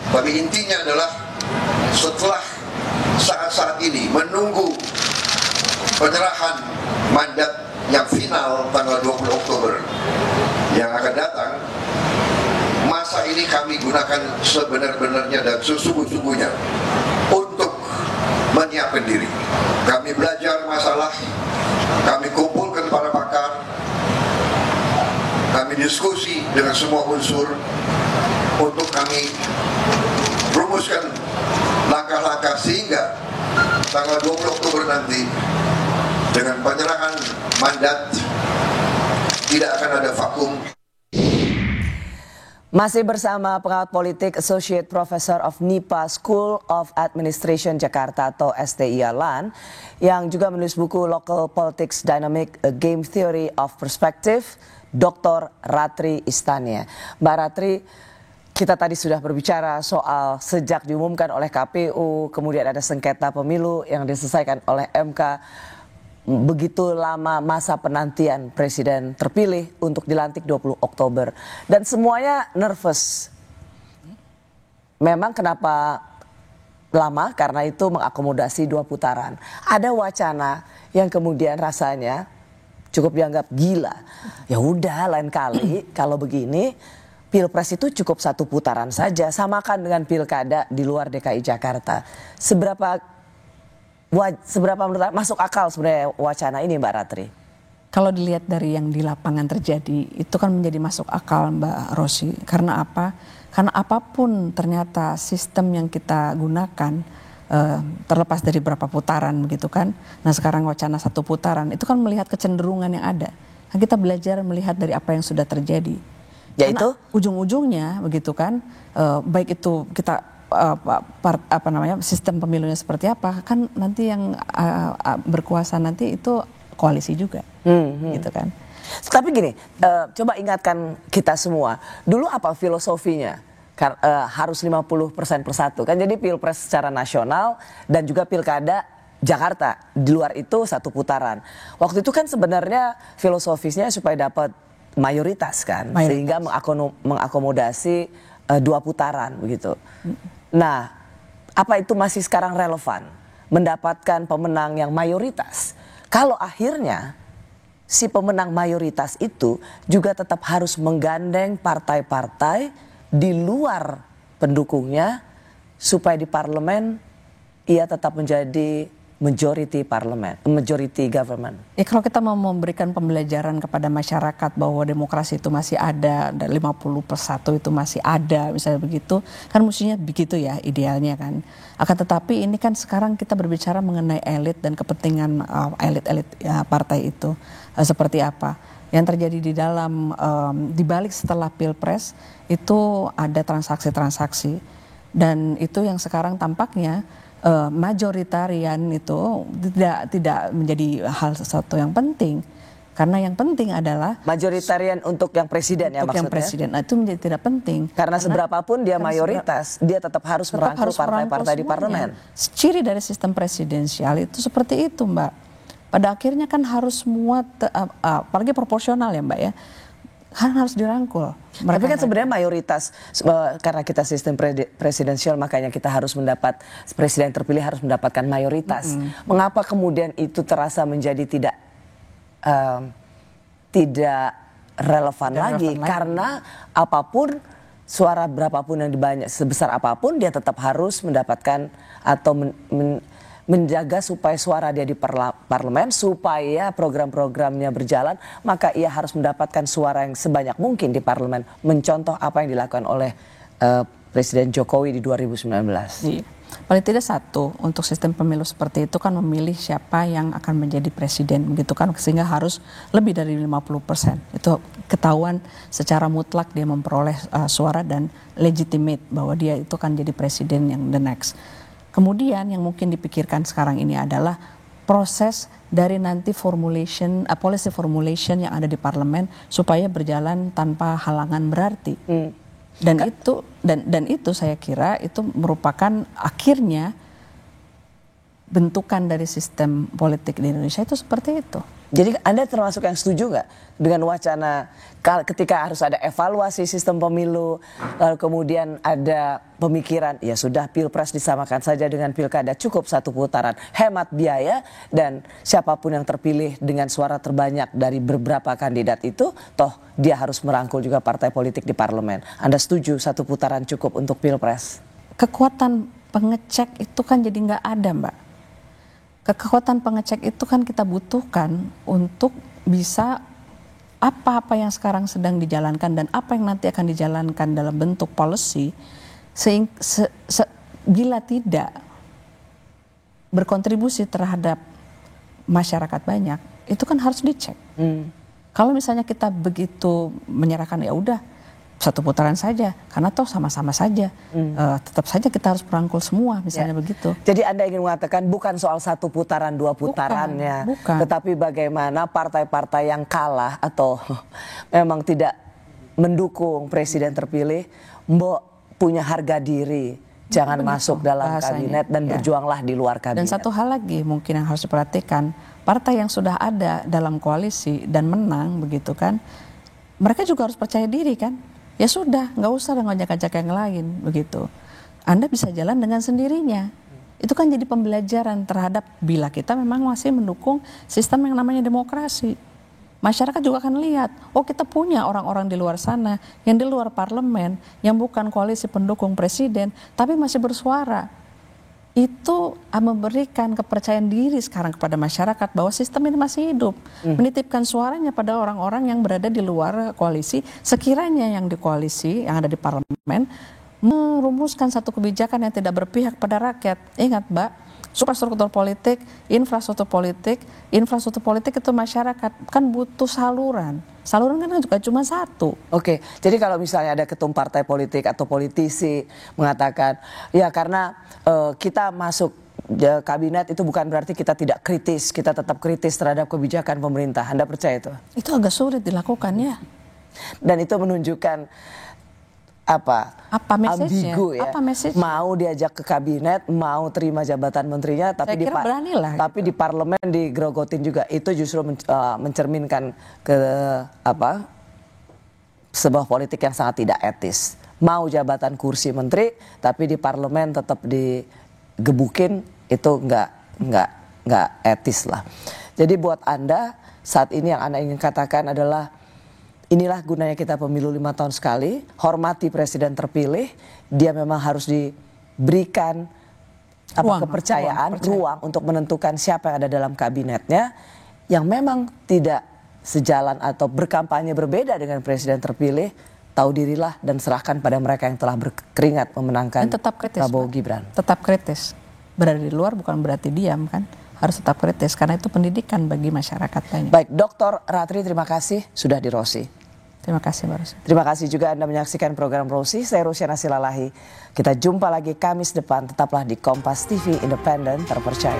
Tapi intinya adalah setelah saat-saat ini menunggu penyerahan mandat yang final tanggal 20 Oktober yang akan datang, masa ini kami gunakan sebenar-benarnya dan sesungguh-sungguhnya untuk menyiapkan diri. Kami belajar masalah, kami kumpulkan para pakar, kami diskusi dengan semua unsur untuk kami rumuskan langkah-langkah sehingga tanggal 20 Oktober nanti dengan penyerahan mandat tidak akan ada vakum. Masih bersama pengamat politik Associate Professor of NIPA School of Administration Jakarta atau STIA LAN yang juga menulis buku Local Politics Dynamic A Game Theory of Perspective, Dr. Ratri Istania. Mbak Ratri, kita tadi sudah berbicara soal sejak diumumkan oleh KPU, kemudian ada sengketa pemilu yang diselesaikan oleh MK. Begitu lama masa penantian presiden terpilih untuk dilantik 20 Oktober. Dan semuanya nervous. Memang kenapa lama? Karena itu mengakomodasi 2 putaran. Ada wacana yang kemudian rasanya cukup dianggap gila. Ya udah, lain kali kalau begini Pilpres itu cukup 1 putaran saja. Samakan dengan pilkada di luar DKI Jakarta. Seberapa menurut masuk akal sebenarnya wacana ini, Mbak Ratri? Kalau dilihat dari yang di lapangan terjadi, itu kan menjadi masuk akal, Mbak Rosi. Karena apa? Karena apapun ternyata sistem yang kita gunakan, terlepas dari berapa putaran begitu kan. Nah sekarang wacana 1 putaran, itu kan melihat kecenderungan yang ada. Nah, kita belajar melihat dari apa yang sudah terjadi. Yaitu? Karena ujung-ujungnya begitu kan, baik itu kita sistem pemilunya seperti apa, kan nanti yang berkuasa nanti itu koalisi juga, gitu kan. Tapi gini, coba ingatkan kita semua, dulu apa filosofinya? Harus 50% per 1 kan, jadi pilpres secara nasional dan juga pilkada Jakarta, di luar itu 1 putaran. Waktu itu kan sebenarnya filosofisnya supaya dapat mayoritas kan, sehingga mengakomodasi 2 putaran begitu. Nah, apa itu masih sekarang relevan? Mendapatkan pemenang yang mayoritas. Kalau akhirnya si pemenang mayoritas itu juga tetap harus menggandeng partai-partai di luar pendukungnya supaya di parlemen ia tetap menjadi majority government. Ya kalau kita mau memberikan pembelajaran kepada masyarakat bahwa demokrasi itu masih ada, dan 50/1 itu masih ada, misalnya begitu, kan mestinya begitu ya idealnya kan. Akan tetapi ini kan sekarang kita berbicara mengenai elit dan kepentingan elit-elit partai itu seperti apa. Yang terjadi di dalam, dibalik setelah Pilpres itu ada transaksi-transaksi, dan itu yang sekarang tampaknya majoritarian itu tidak menjadi hal sesuatu yang penting, karena yang penting adalah majoritarian untuk yang presiden ya maksudnya. Yang presiden, nah, itu menjadi tidak penting karena seberapapun dia mayoritas, dia tetap harus merangkul partai-partai di parlemen. Ciri dari sistem presidensial itu seperti itu, Mbak. Pada akhirnya kan harus semua, apalagi proporsional ya, Mbak ya, kan harus dirangkul. Tapi kan sebenarnya mayoritas, karena kita sistem presidensial makanya kita harus mendapat, presiden terpilih harus mendapatkan mayoritas. Mengapa kemudian itu terasa menjadi tidak relevan lagi? Karena apapun, suara berapapun yang dibanyak, sebesar apapun dia tetap harus mendapatkan atau menjaga supaya suara dia di parlemen, supaya program-programnya berjalan, maka ia harus mendapatkan suara yang sebanyak mungkin di parlemen. Mencontoh apa yang dilakukan oleh Presiden Jokowi di 2019. Iya. Paling tidak satu, untuk sistem pemilu seperti itu kan memilih siapa yang akan menjadi presiden, begitu kan, sehingga harus lebih dari 50%. Itu ketahuan secara mutlak dia memperoleh suara dan legitimate bahwa dia itu kan jadi presiden yang the next. Kemudian yang mungkin dipikirkan sekarang ini adalah proses dari nanti policy formulation yang ada di parlemen supaya berjalan tanpa halangan berarti. Dan itu saya kira itu merupakan akhirnya bentukan dari sistem politik di Indonesia itu seperti itu. Jadi Anda termasuk yang setuju nggak dengan wacana ketika harus ada evaluasi sistem pemilu, lalu kemudian ada pemikiran ya sudah pilpres disamakan saja dengan pilkada, cukup satu putaran, hemat biaya, dan siapapun yang terpilih dengan suara terbanyak dari beberapa kandidat itu, toh dia harus merangkul juga partai politik di parlemen. Anda setuju satu putaran cukup untuk pilpres? Kekuatan pengecek itu kan jadi nggak ada, Mbak. Kekuatan pengecek itu kan kita butuhkan untuk bisa apa-apa yang sekarang sedang dijalankan dan apa yang nanti akan dijalankan dalam bentuk policy, bila tidak berkontribusi terhadap masyarakat banyak, itu kan harus dicek. Kalau misalnya kita begitu menyerahkan ya udah satu putaran saja, karena toh sama-sama saja, tetap saja kita harus merangkul semua, misalnya begitu. Jadi Anda ingin mengatakan bukan soal satu putaran, dua putarannya, bukan. Tetapi bagaimana partai-partai yang kalah atau memang tidak mendukung presiden terpilih, mbok punya harga diri, jangan masuk dalam kabinet dan berjuanglah di luar kabinet. Dan satu hal lagi mungkin yang harus diperhatikan, partai yang sudah ada dalam koalisi dan menang begitu kan, mereka juga harus percaya diri kan. Ya sudah, nggak usah ngajak-ngajak yang lain begitu. Anda bisa jalan dengan sendirinya. Itu kan jadi pembelajaran terhadap bila kita memang masih mendukung sistem yang namanya demokrasi. Masyarakat juga akan lihat, oh kita punya orang-orang di luar sana, yang di luar parlemen, yang bukan koalisi pendukung presiden, tapi masih bersuara. Itu memberikan kepercayaan diri sekarang kepada masyarakat bahwa sistem ini masih hidup. Menitipkan suaranya pada orang-orang yang berada di luar koalisi, sekiranya yang di koalisi, yang ada di parlemen, merumuskan satu kebijakan yang tidak berpihak pada rakyat. Ingat Mbak, infrastruktur politik itu masyarakat kan butuh saluran. Saluran kan juga cuma satu. Oke, jadi kalau misalnya ada ketum partai politik atau politisi mengatakan, ya karena kita masuk kabinet itu bukan berarti kita tidak kritis, kita tetap kritis terhadap kebijakan pemerintah. Anda percaya itu? Itu agak sulit dilakukan ya. Dan itu menunjukkan ambigu ya. Apa message? Mau diajak ke kabinet, mau terima jabatan menterinya, tapi di parlemen digerogotin juga. Itu justru mencerminkan ke sebuah politik yang sangat tidak etis. Mau jabatan kursi menteri, tapi di parlemen tetap digebukin, itu nggak etis lah. Jadi buat Anda saat ini yang Anda ingin katakan adalah, inilah gunanya kita pemilu 5 tahun sekali, hormati presiden terpilih, dia memang harus diberikan kepercayaan, ruang untuk menentukan siapa yang ada dalam kabinetnya, yang memang tidak sejalan atau berkampanye berbeda dengan presiden terpilih, tahu dirilah dan serahkan pada mereka yang telah berkeringat memenangkan Prabowo Gibran. Tetap kritis, berada di luar bukan berarti diam kan, harus tetap kritis karena itu pendidikan bagi masyarakat banyak. Baik, Dr. Ratri, terima kasih sudah di Rosi. Terima kasih Mbak Rosi. Terima kasih juga Anda menyaksikan program Rosi. Saya Rosyana Silalahi. Kita jumpa lagi Kamis depan. Tetaplah di Kompas TV, independen, terpercaya.